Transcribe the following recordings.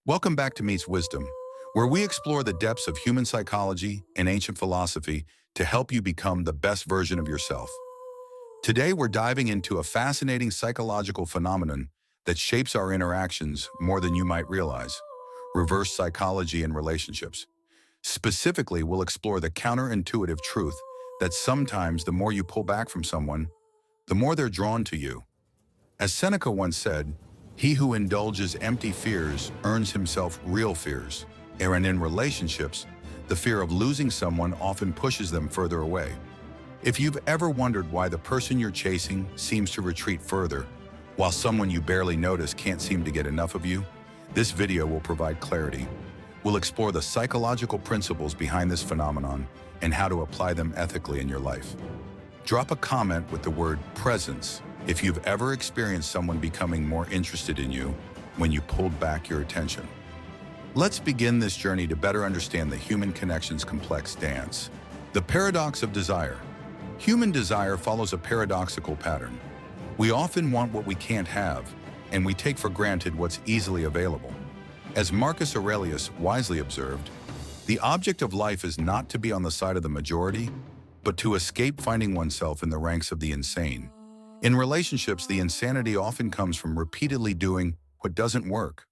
Welcome back to Meets Wisdom, where we explore the depths of human psychology and ancient philosophy to help you become the best version of yourself. Today, we're diving into a fascinating psychological phenomenon that shapes our interactions more than you might realize: reverse psychology in relationships. Specifically, we'll explore the counterintuitive truth that sometimes the more you pull back from someone, the more they're drawn to you. As Seneca once said, "He who indulges empty fears earns himself real fears." And in relationships, the fear of losing someone often pushes them further away. If you've ever wondered why the person you're chasing seems to retreat further, while someone you barely notice can't seem to get enough of you, this video will provide clarity. We'll explore the psychological principles behind this phenomenon and how to apply them ethically in your life. Drop a comment with the word presence if you've ever experienced someone becoming more interested in you when you pulled back your attention. Let's begin this journey to better understand the human connection's complex dance. The paradox of desire. Human desire follows a paradoxical pattern. We often want what we can't have, and we take for granted what's easily available. As Marcus Aurelius wisely observed, the object of life is not to be on the side of the majority, but to escape finding oneself in the ranks of the insane. In relationships, the insanity often comes from repeatedly doing what doesn't work,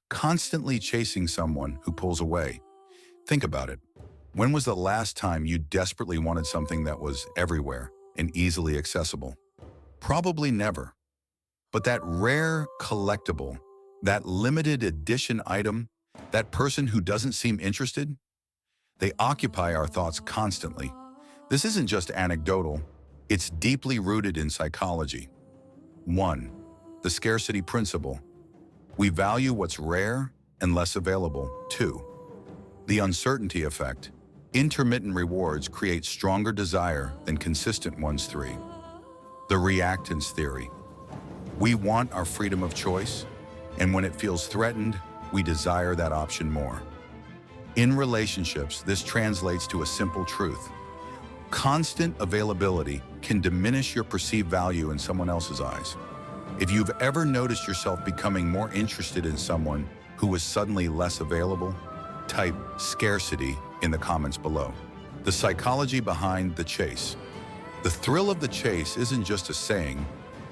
constantly chasing someone who pulls away. Think about it. When was the last time you desperately wanted something that was everywhere and easily accessible? Probably never. But that rare collectible, that limited edition item, that person who doesn't seem interested, they occupy our thoughts constantly. This isn't just anecdotal. It's deeply rooted in psychology. 1. The scarcity principle. We value what's rare and less available. 2. The uncertainty effect. Intermittent rewards create stronger desire than consistent ones. 3. The reactance theory. We want our freedom of choice, and when it feels threatened, we desire that option more. In relationships, this translates to a simple truth. Constant availability can diminish your perceived value in someone else's eyes. If you've ever noticed yourself becoming more interested in someone who is suddenly less available, type scarcity in the comments below. The psychology behind the chase. The thrill of the chase isn't just a saying,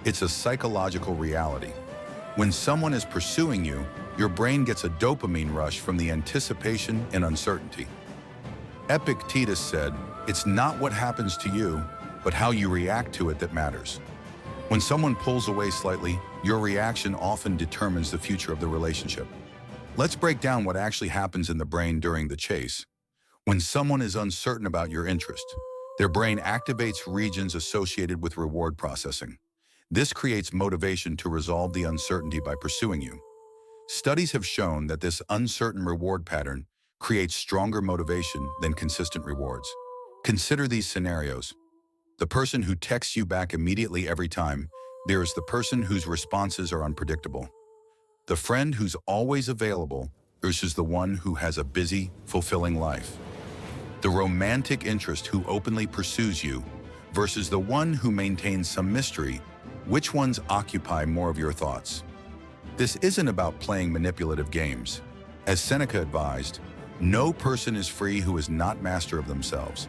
it's a psychological reality. When someone is pursuing you, your brain gets a dopamine rush from the anticipation and uncertainty. Epictetus said, "It's not what happens to you, but how you react to it that matters." When someone pulls away slightly, your reaction often determines the future of the relationship. Let's break down what actually happens in the brain during the chase. When someone is uncertain about your interest, their brain activates regions associated with reward processing. This creates motivation to resolve the uncertainty by pursuing you. Studies have shown that this uncertain reward pattern creates stronger motivation than consistent rewards. Consider these scenarios. The person who texts you back immediately every time. There is the person whose responses are unpredictable. The friend who's always available versus the one who has a busy, fulfilling life. The romantic interest who openly pursues you versus the one who maintains some mystery. Which ones occupy more of your thoughts? This isn't about playing manipulative games. As Seneca advised, no person is free who is not master of themselves.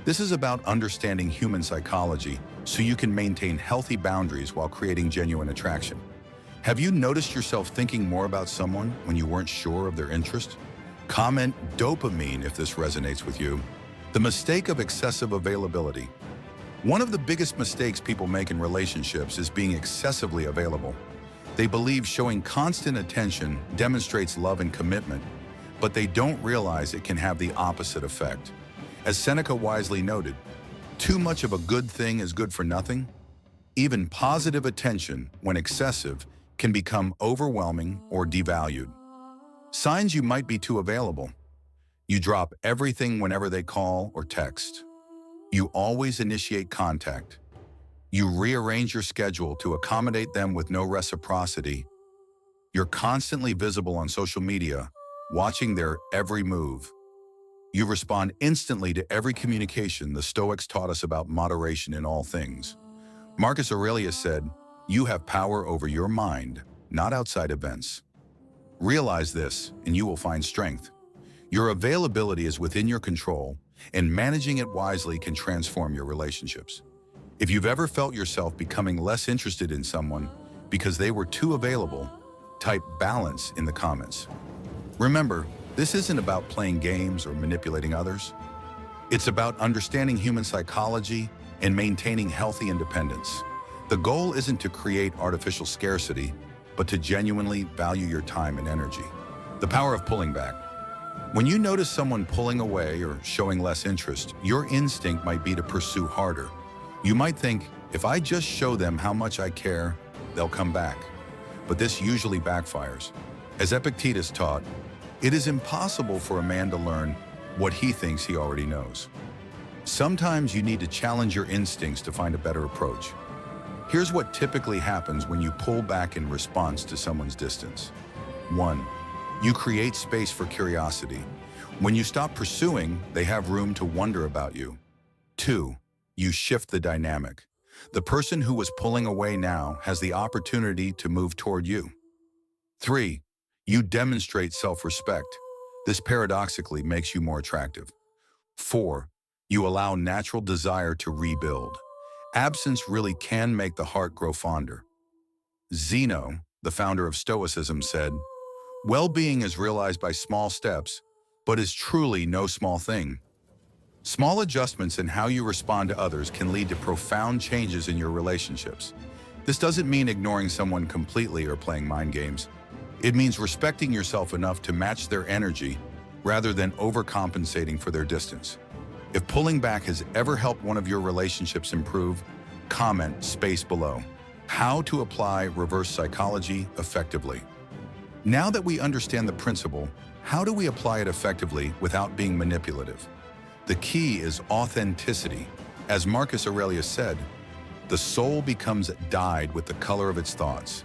This is about understanding human psychology so you can maintain healthy boundaries while creating genuine attraction. Have you noticed yourself thinking more about someone when you weren't sure of their interest? Comment dopamine if this resonates with you. The mistake of excessive availability. One of the biggest mistakes people make in relationships is being excessively available. They believe showing constant attention demonstrates love and commitment, but they don't realize it can have the opposite effect. As Seneca wisely noted, too much of a good thing is good for nothing. Even positive attention, when excessive, can become overwhelming or devalued. Signs you might be too available. You drop everything whenever they call or text. You always initiate contact. You rearrange your schedule to accommodate them with no reciprocity. You're constantly visible on social media, watching their every move. You respond instantly to every communication. The Stoics taught us about moderation in all things. Marcus Aurelius said, "You have power over your mind, not outside events." Realize this, and you will find strength. Your availability is within your control, and managing it wisely can transform your relationships. If you've ever felt yourself becoming less interested in someone because they were too available, type balance in the comments. Remember, this isn't about playing games or manipulating others. It's about understanding human psychology and maintaining healthy independence. The goal isn't to create artificial scarcity, but to genuinely value your time and energy. The power of pulling back. When you notice someone pulling away or showing less interest, your instinct might be to pursue harder. You might think, if I just show them how much I care, they'll come back. But this usually backfires. As Epictetus taught, it is impossible for a man to learn what he thinks he already knows. Sometimes you need to challenge your instincts to find a better approach. Here's what typically happens when you pull back in response to someone's distance. 1. You create space for curiosity. When you stop pursuing, they have room to wonder about you. 2. You shift the dynamic. The person who was pulling away now has the opportunity to move toward you. 3. You demonstrate self-respect. This paradoxically makes you more attractive. 4. You allow natural desire to rebuild. Absence really can make the heart grow fonder. Zeno, the founder of Stoicism, said, "Well-being is realized by small steps, but is truly no small thing." Small adjustments in how you respond to others can lead to profound changes in your relationships. This doesn't mean ignoring someone completely or playing mind games. It means respecting yourself enough to match their energy rather than overcompensating for their distance. If pulling back has ever helped one of your relationships improve, comment space below. How to apply reverse psychology effectively. Now that we understand the principle, how do we apply it effectively without being manipulative? The key is authenticity. As Marcus Aurelius said, the soul becomes dyed with the color of its thoughts.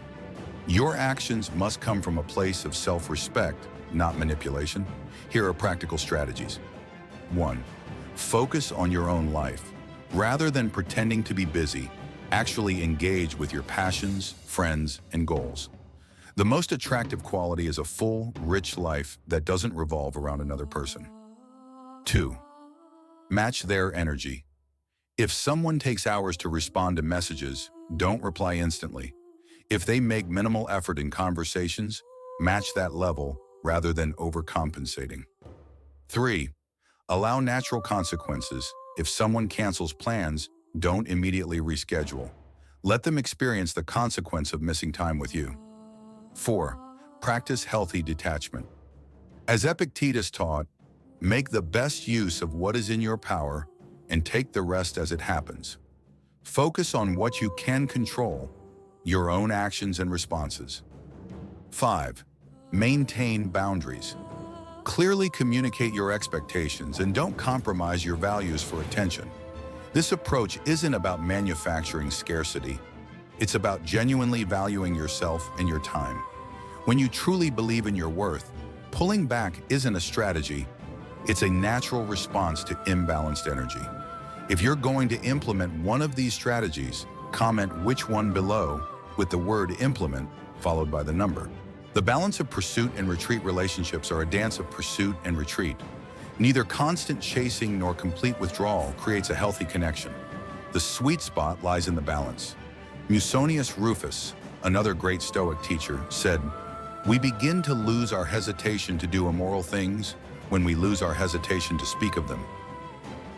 Your actions must come from a place of self-respect, not manipulation. Here are practical strategies. 1. Focus on your own life. Rather than pretending to be busy, actually engage with your passions, friends, and goals. The most attractive quality is a full, rich life that doesn't revolve around another person. 2. Match their energy. If someone takes hours to respond to messages, don't reply instantly. If they make minimal effort in conversations, match that level rather than overcompensating. 3. Allow natural consequences. If someone cancels plans, don't immediately reschedule. Let them experience the consequence of missing time with you. 4. Practice healthy detachment. As Epictetus taught, make the best use of what is in your power and take the rest as it happens. Focus on what you can control, your own actions and responses. 5. Maintain boundaries. Clearly communicate your expectations and don't compromise your values for attention. This approach isn't about manufacturing scarcity. It's about genuinely valuing yourself and your time. When you truly believe in your worth, pulling back isn't a strategy. It's a natural response to imbalanced energy. If you're going to implement one of these strategies, comment which one below with the word implement followed by the number. The balance of pursuit and retreat relationships are a dance of pursuit and retreat. Neither constant chasing nor complete withdrawal creates a healthy connection. The sweet spot lies in the balance. Musonius Rufus, another great Stoic teacher, said, "We begin to lose our hesitation to do immoral things when we lose our hesitation to speak of them."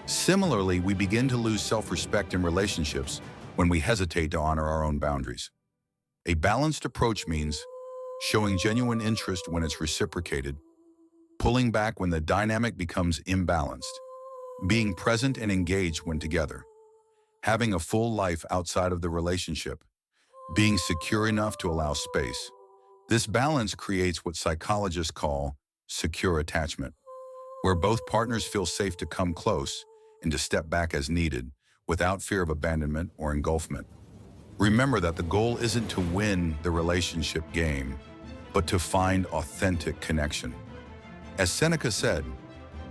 Similarly, we begin to lose self-respect in relationships when we hesitate to honor our own boundaries. A balanced approach means showing genuine interest when it's reciprocated, pulling back when the dynamic becomes imbalanced, being present and engaged when together, having a full life outside of the relationship, being secure enough to allow space. This balance creates what psychologists call secure attachment, where both partners feel safe to come close and to step back as needed without fear of abandonment or engulfment. Remember that the goal isn't to win the relationship game, but to find authentic connection. As Seneca said,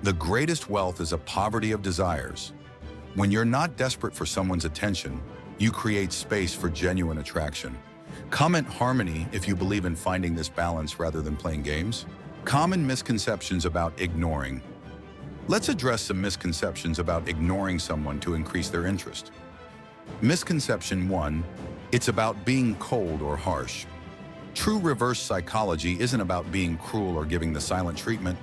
the greatest wealth is a poverty of desires. When you're not desperate for someone's attention, you create space for genuine attraction. Comment harmony if you believe in finding this balance rather than playing games. Common misconceptions about ignoring. Let's address some misconceptions about ignoring someone to increase their interest. Misconception 1, it's about being cold or harsh. True reverse psychology isn't about being cruel or giving the silent treatment.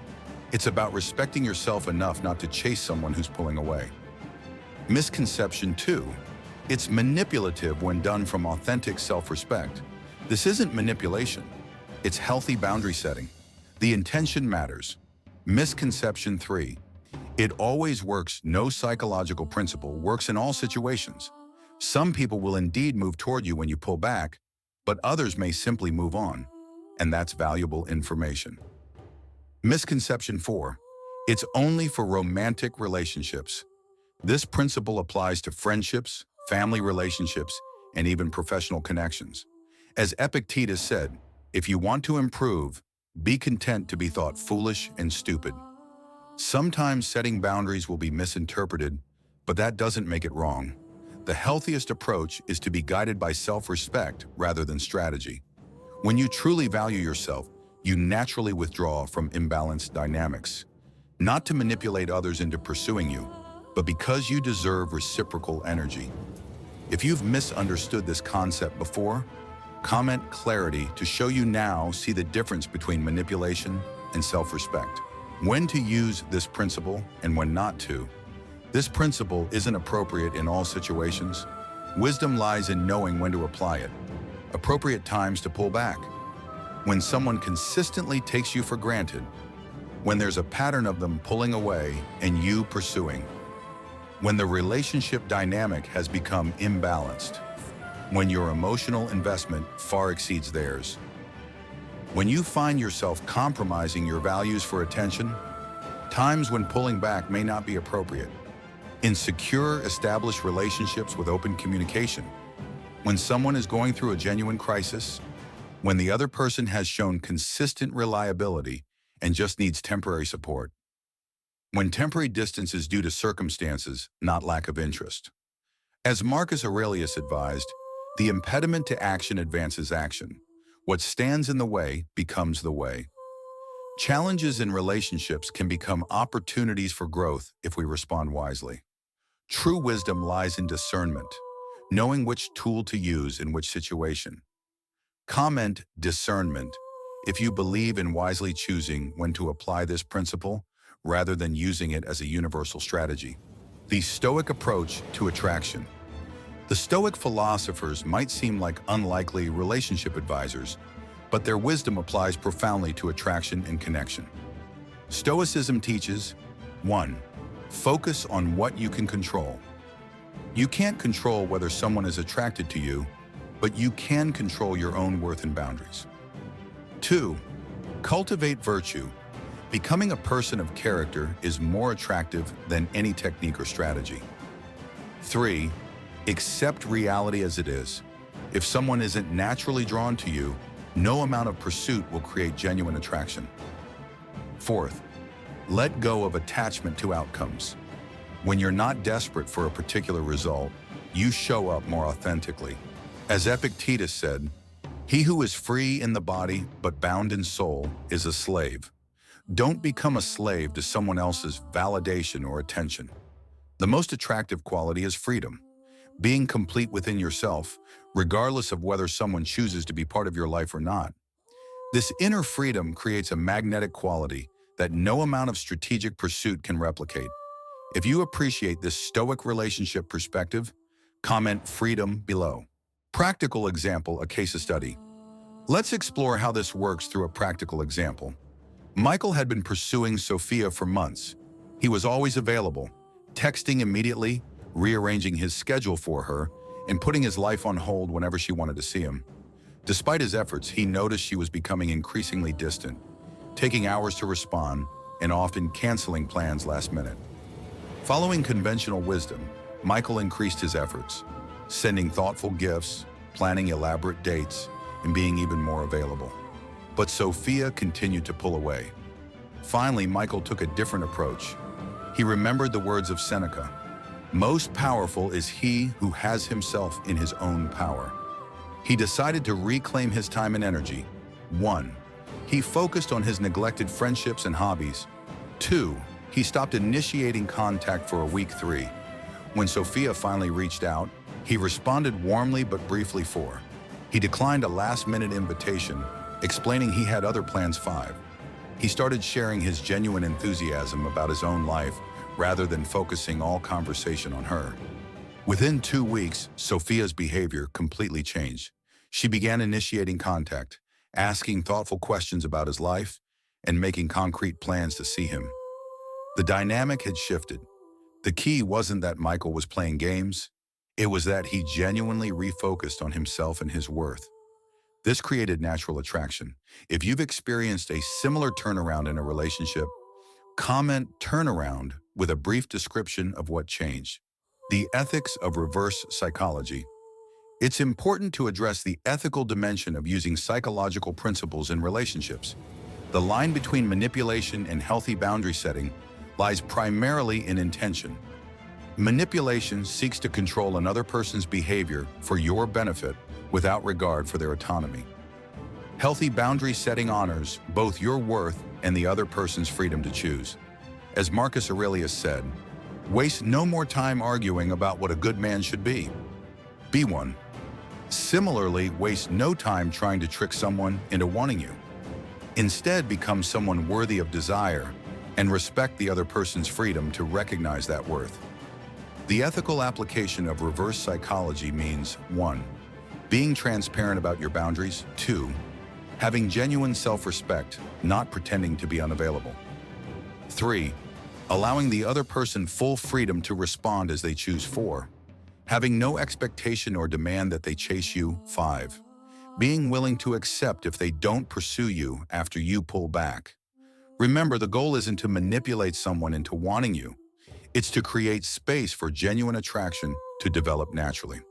It's about respecting yourself enough not to chase someone who's pulling away. Misconception 2, it's manipulative when done from authentic self-respect. This isn't manipulation. It's healthy boundary setting. The intention matters. Misconception 3, it always works. No psychological principle works in all situations. Some people will indeed move toward you when you pull back, but others may simply move on, and that's valuable information. Misconception 4, it's only for romantic relationships. This principle applies to friendships, family relationships, and even professional connections. As Epictetus said, if you want to improve, be content to be thought foolish and stupid. Sometimes setting boundaries will be misinterpreted, but that doesn't make it wrong. The healthiest approach is to be guided by self-respect rather than strategy. When you truly value yourself, you naturally withdraw from imbalanced dynamics, not to manipulate others into pursuing you, but because you deserve reciprocal energy. If you've misunderstood this concept before, comment clarity to show you now see the difference between manipulation and self-respect. When to use this principle and when not to. This principle isn't appropriate in all situations. Wisdom lies in knowing when to apply it. Appropriate times to pull back. When someone consistently takes you for granted. When there's a pattern of them pulling away and you pursuing. When the relationship dynamic has become imbalanced. When your emotional investment far exceeds theirs. When you find yourself compromising your values for attention, times when pulling back may not be appropriate. In secure, established relationships with open communication, when someone is going through a genuine crisis, when the other person has shown consistent reliability and just needs temporary support, when temporary distance is due to circumstances, not lack of interest. As Marcus Aurelius advised, the impediment to action advances action. What stands in the way becomes the way. Challenges in relationships can become opportunities for growth if we respond wisely. True wisdom lies in discernment, knowing which tool to use in which situation. Comment discernment if you believe in wisely choosing when to apply this principle rather than using it as a universal strategy. The Stoic approach to attraction. The Stoic philosophers might seem like unlikely relationship advisors, but their wisdom applies profoundly to attraction and connection. Stoicism teaches, 1. Focus on what you can control. You can't control whether someone is attracted to you, but you can control your own worth and boundaries. 2. Cultivate virtue. Becoming a person of character is more attractive than any technique or strategy. 3. Accept reality as it is. If someone isn't naturally drawn to you, no amount of pursuit will create genuine attraction. 4th, let go of attachment to outcomes. When you're not desperate for a particular result, you show up more authentically. As Epictetus said, he who is free in the body but bound in soul is a slave. Don't become a slave to someone else's validation or attention. The most attractive quality is freedom. Being complete within yourself, regardless of whether someone chooses to be part of your life or not. This inner freedom creates a magnetic quality that no amount of strategic pursuit can replicate. If you appreciate this Stoic relationship perspective, comment freedom below. Practical example, a case study. Let's explore how this works through a practical example. Michael had been pursuing Sophia for months. He was always available, texting immediately, rearranging his schedule for her, and putting his life on hold whenever she wanted to see him. Despite his efforts, he noticed she was becoming increasingly distant, taking hours to respond, and often canceling plans last minute. Following conventional wisdom, Michael increased his efforts, sending thoughtful gifts, planning elaborate dates, and being even more available. But Sophia continued to pull away. Finally, Michael took a different approach. He remembered the words of Seneca, "Most powerful is he who has himself in his own power." He decided to reclaim his time and energy. 1. He focused on his neglected friendships and hobbies. 2. He stopped initiating contact for a week. 3. When Sophia finally reached out, he responded warmly but briefly. 4. He declined a last-minute invitation, explaining he had other plans. 5. He started sharing his genuine enthusiasm about his own life rather than focusing all conversation on her. Within 2 weeks, Sophia's behavior completely changed. She began initiating contact, asking thoughtful questions about his life, and making concrete plans to see him. The dynamic had shifted. The key wasn't that Michael was playing games. It was that he genuinely refocused on himself and his worth. This created natural attraction. If you've experienced a similar turnaround in a relationship, comment "turnaround" with a brief description of what changed. The ethics of reverse psychology. It's important to address the ethical dimension of using psychological principles in relationships. The line between manipulation and healthy boundary setting lies primarily in intention. Manipulation seeks to control another person's behavior for your benefit without regard for their autonomy. Healthy boundary setting honors both your worth and the other person's freedom to choose. As Marcus Aurelius said, "Waste no more time arguing about what a good man should be. Be one." Similarly, waste no time trying to trick someone into wanting you. Instead, become someone worthy of desire and respect the other person's freedom to recognize that worth. The ethical application of reverse psychology means 1. Being transparent about your boundaries. 2. Having genuine self-respect, not pretending to be unavailable. 3. Allowing the other person full freedom to respond as they choose. 4. Having no expectation or demand that they chase you. 5. Being willing to accept if they don't pursue you after you pull back. Remember, the goal isn't to manipulate someone into wanting you. It's to create space for genuine attraction to develop naturally.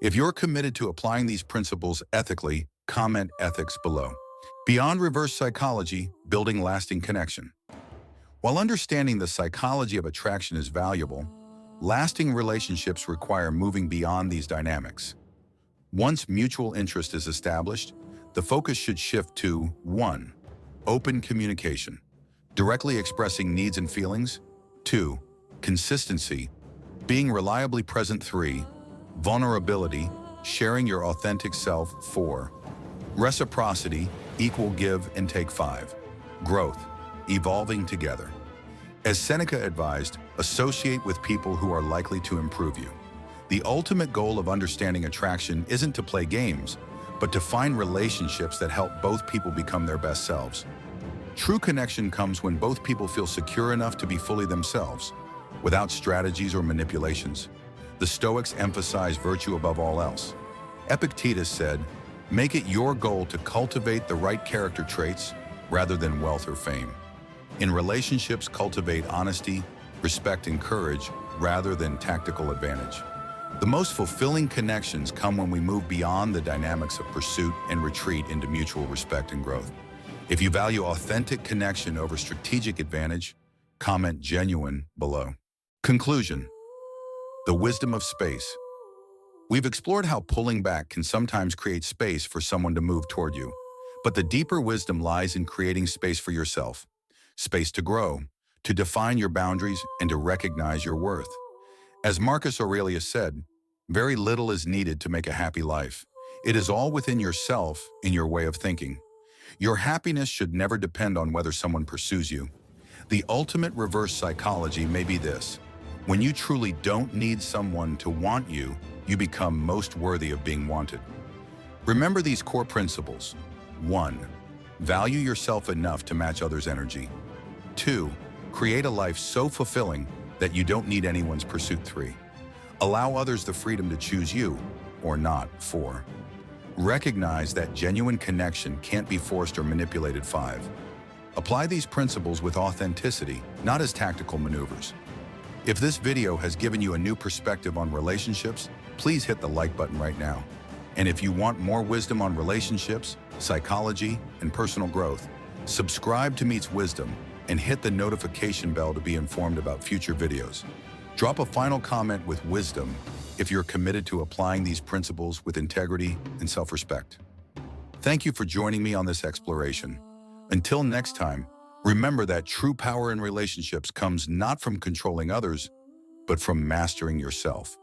If you're committed to applying these principles ethically, comment ethics below. Beyond reverse psychology, building lasting connection. While understanding the psychology of attraction is valuable, lasting relationships require moving beyond these dynamics. Once mutual interest is established, the focus should shift to 1. Open communication, directly expressing needs and feelings. 2. Consistency, being reliably present. 3. Vulnerability, sharing your authentic self. 4. Reciprocity, equal give and take. 5. Growth, evolving together. As Seneca advised, associate with people who are likely to improve you. The ultimate goal of understanding attraction isn't to play games, but to find relationships that help both people become their best selves. True connection comes when both people feel secure enough to be fully themselves, without strategies or manipulations. The Stoics emphasize virtue above all else. Epictetus said, "Make it your goal to cultivate the right character traits rather than wealth or fame." In relationships, cultivate honesty, respect, and courage rather than tactical advantage. The most fulfilling connections come when we move beyond the dynamics of pursuit and retreat into mutual respect and growth. If you value authentic connection over strategic advantage, comment genuine below. Conclusion: the wisdom of space. We've explored how pulling back can sometimes create space for someone to move toward you, but the deeper wisdom lies in creating space for yourself, space to grow, to define your boundaries, and to recognize your worth. As Marcus Aurelius said, very little is needed to make a happy life. It is all within yourself, in your way of thinking. Your happiness should never depend on whether someone pursues you. The ultimate reverse psychology may be this: when you truly don't need someone to want you, you become most worthy of being wanted. Remember these core principles. 1. Value yourself enough to match others' energy. 2. Create a life so fulfilling that you don't need anyone's pursuit. 3. Allow others the freedom to choose you or not. 4. Recognize that genuine connection can't be forced or manipulated. 5. Apply these principles with authenticity, not as tactical maneuvers. If this video has given you a new perspective on relationships, please hit the like button right now. And if you want more wisdom on relationships, psychology, and personal growth, subscribe to Meets Wisdom and hit the notification bell to be informed about future videos. Drop a final comment with wisdom if you're committed to applying these principles with integrity and self-respect. Thank you for joining me on this exploration. Until next time, remember that true power in relationships comes not from controlling others, but from mastering yourself.